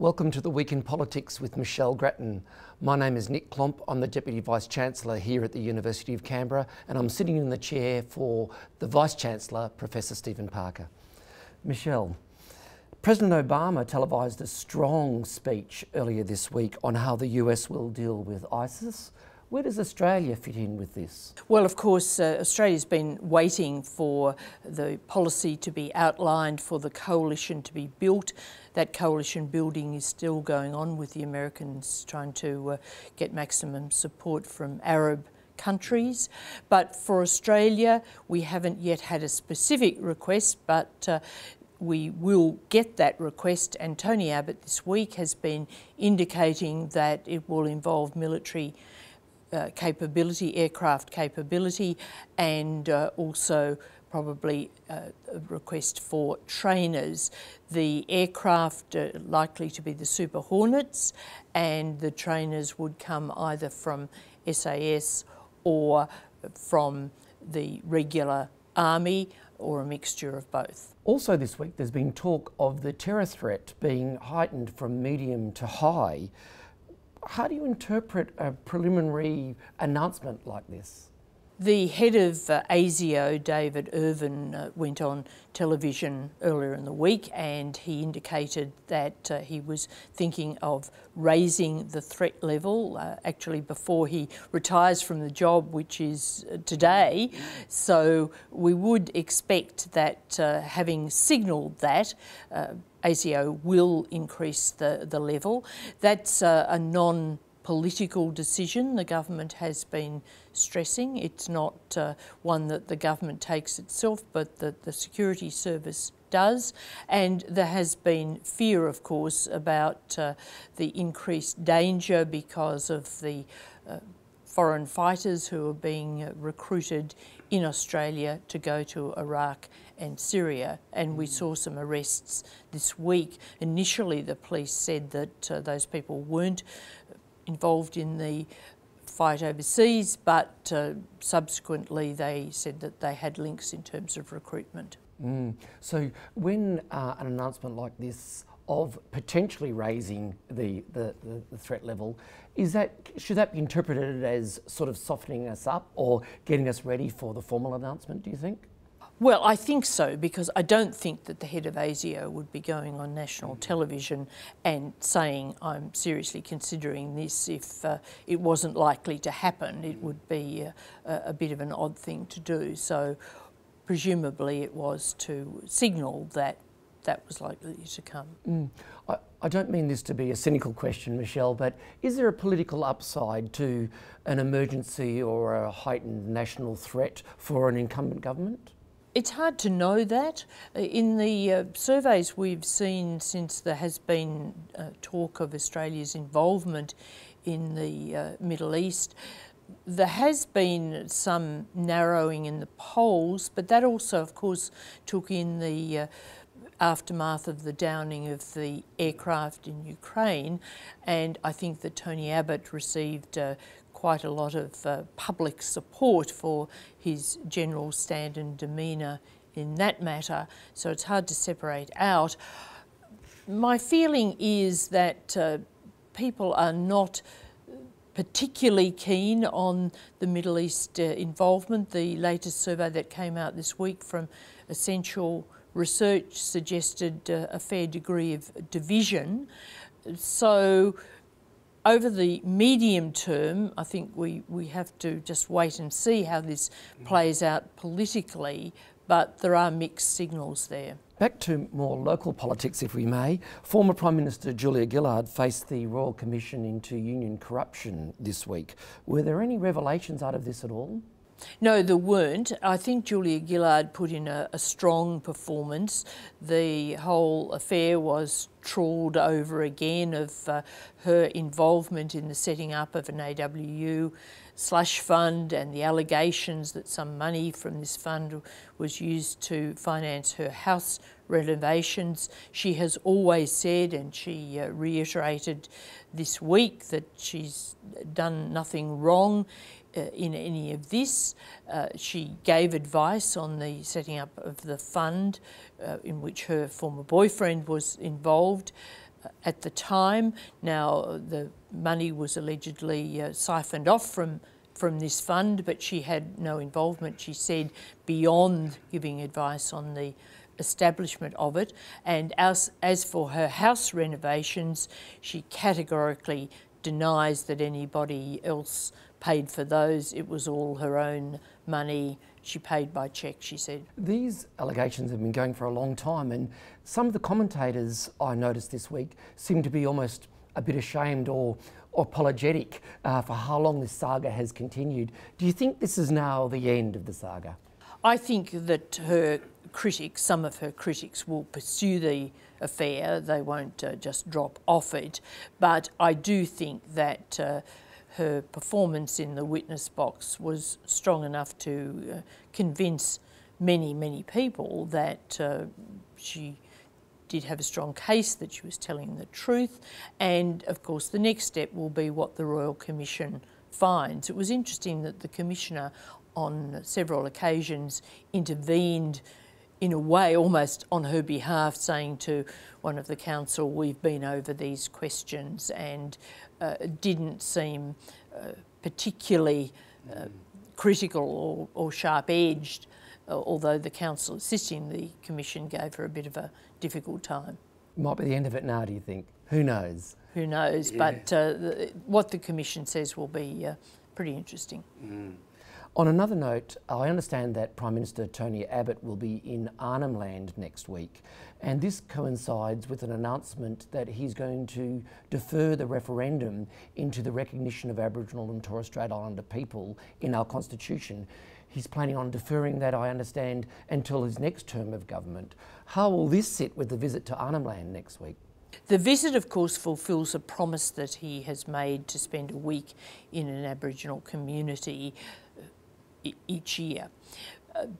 Welcome to the Week in Politics with Michelle Grattan. My name is Nick Klomp. I'm the Deputy Vice-Chancellor here at the University of Canberra, and I'm sitting in the chair for the Vice-Chancellor, Professor Stephen Parker. Michelle, President Obama televised a strong speech earlier this week on how the US will deal with ISIS. Where does Australia fit in with this? Well, of course, Australia's been waiting for the policy to be outlined, for the coalition to be built. That coalition building is still going on, with the Americans trying to get maximum support from Arab countries. But for Australia, we haven't yet had a specific request, but we will get that request, and Tony Abbott this week has been indicating that it will involve military capability, aircraft capability, and also probably a request for trainers. The aircraft are likely to be the Super Hornets, and the trainers would come either from SAS or from the regular army, or a mixture of both. Also this week there's been talk of the terror threat being heightened from medium to high. How do you interpret a preliminary announcement like this? The head of ASIO, David Irvin, went on television earlier in the week, and he indicated that he was thinking of raising the threat level actually before he retires from the job, which is today. So we would expect that, having signalled that, ASIO will increase the level. That's a non-political decision the government has been stressing. It's not one that the government takes itself, but that the security service does. And there has been fear, of course, about the increased danger because of the foreign fighters who are being recruited in Australia to go to Iraq and Syria. And we saw some arrests this week. Initially, the police said that those people weren't involved in the fight overseas, but subsequently they said that they had links in terms of recruitment. So when an announcement like this of potentially raising the threat level, should that be interpreted as sort of softening us up or getting us ready for the formal announcement, do you think? Well, I think so, because I don't think that the head of ASIO would be going on national television and saying, I'm seriously considering this, if it wasn't likely to happen. It would be a bit of an odd thing to do. So presumably it was to signal that that was likely to come. I don't mean this to be a cynical question, Michelle, but is there a political upside to an emergency or a heightened national threat for an incumbent government? It's hard to know that. In the surveys we've seen since there has been talk of Australia's involvement in the Middle East, there has been some narrowing in the polls, but that also, of course, took in the aftermath of the downing of the aircraft in Ukraine, and I think that Tony Abbott received quite a lot of public support for his general stand and demeanour in that matter, so it's hard to separate out. My feeling is that people are not particularly keen on the Middle East involvement. The latest survey that came out this week from Essential Research suggested a fair degree of division. So over the medium term, I think we have to just wait and see how this plays out politically, but there are mixed signals there. Back to more local politics, if we may. Former Prime Minister Julia Gillard faced the Royal Commission into union corruption this week. Were there any revelations out of this at all? No, there weren't. I think Julia Gillard put in a strong performance. The whole affair was trawled over again of her involvement in the setting up of an AWU slush fund and the allegations that some money from this fund was used to finance her house renovations. She has always said, and she reiterated this week, that she's done nothing wrong in any of this. She gave advice on the setting up of the fund in which her former boyfriend was involved. at the time. Now, the money was allegedly siphoned off from this fund, but she had no involvement, she said, beyond giving advice on the establishment of it. And as for her house renovations, she categorically denies that anybody else paid for those. It was all her own money. She paid by cheque, she said. These allegations have been going for a long time, and some of the commentators I noticed this week seem to be almost a bit ashamed or apologetic for how long this saga has continued. Do you think this is now the end of the saga? I think that her critics, some of her critics, will pursue the affair. They won't just drop off it. But I do think that her performance in the witness box was strong enough to convince many, many people that she did have a strong case, that she was telling the truth. And of course the next step will be what the Royal Commission finds. It was interesting that the Commissioner on several occasions intervened in a way almost on her behalf, saying to one of the council, we've been over these questions, and didn't seem particularly critical or sharp-edged, although the council assisting the Commission gave her a bit of a difficult time. Might be the end of it now, do you think? Who knows? Who knows, yeah. But what the Commission says will be pretty interesting. Mm. On another note, I understand that Prime Minister Tony Abbott will be in Arnhem Land next week, and this coincides with an announcement that he's going to defer the referendum into the recognition of Aboriginal and Torres Strait Islander people in our Constitution. He's planning on deferring that, I understand, until his next term of government. How will this sit with the visit to Arnhem Land next week? The visit, of course, fulfils a promise that he has made to spend a week in an Aboriginal community each year.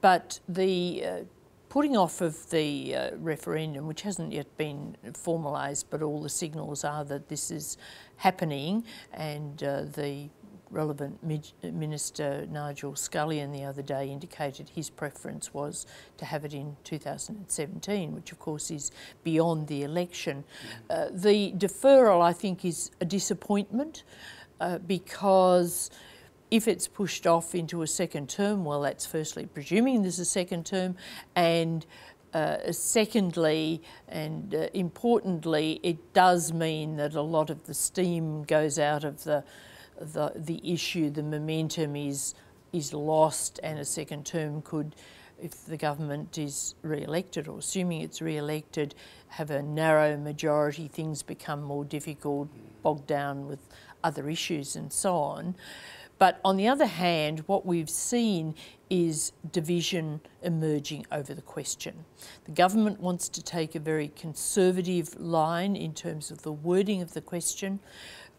But the putting off of the referendum, which hasn't yet been formalised, but all the signals are that this is happening, and the relevant Minister Nigel Scullion the other day indicated his preference was to have it in 2017, which of course is beyond the election. The deferral, I think, is a disappointment because if it's pushed off into a second term, well, that's firstly presuming there's a second term, and secondly and importantly, it does mean that a lot of the steam goes out of the issue. The momentum is lost, and a second term could, if the government is re-elected, or assuming it's re-elected, have a narrow majority, things become more difficult, bogged down with other issues and so on. But on the other hand, what we've seen is division emerging over the question. The government wants to take a very conservative line in terms of the wording of the question.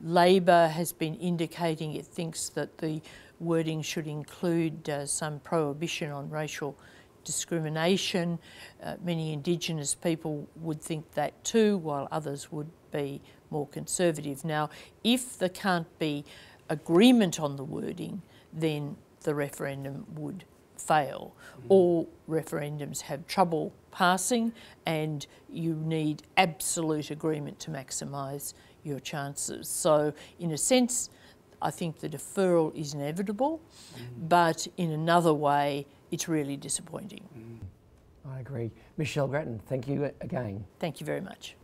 Labor has been indicating it thinks that the wording should include some prohibition on racial discrimination. Many Indigenous people would think that too, while others would be more conservative. Now, if there can't be agreement on the wording, then the referendum would fail. All referendums have trouble passing, and you need absolute agreement to maximise your chances. So in a sense, I think the deferral is inevitable, but in another way, it's really disappointing. I agree. Michelle Grattan, thank you again. Thank you very much.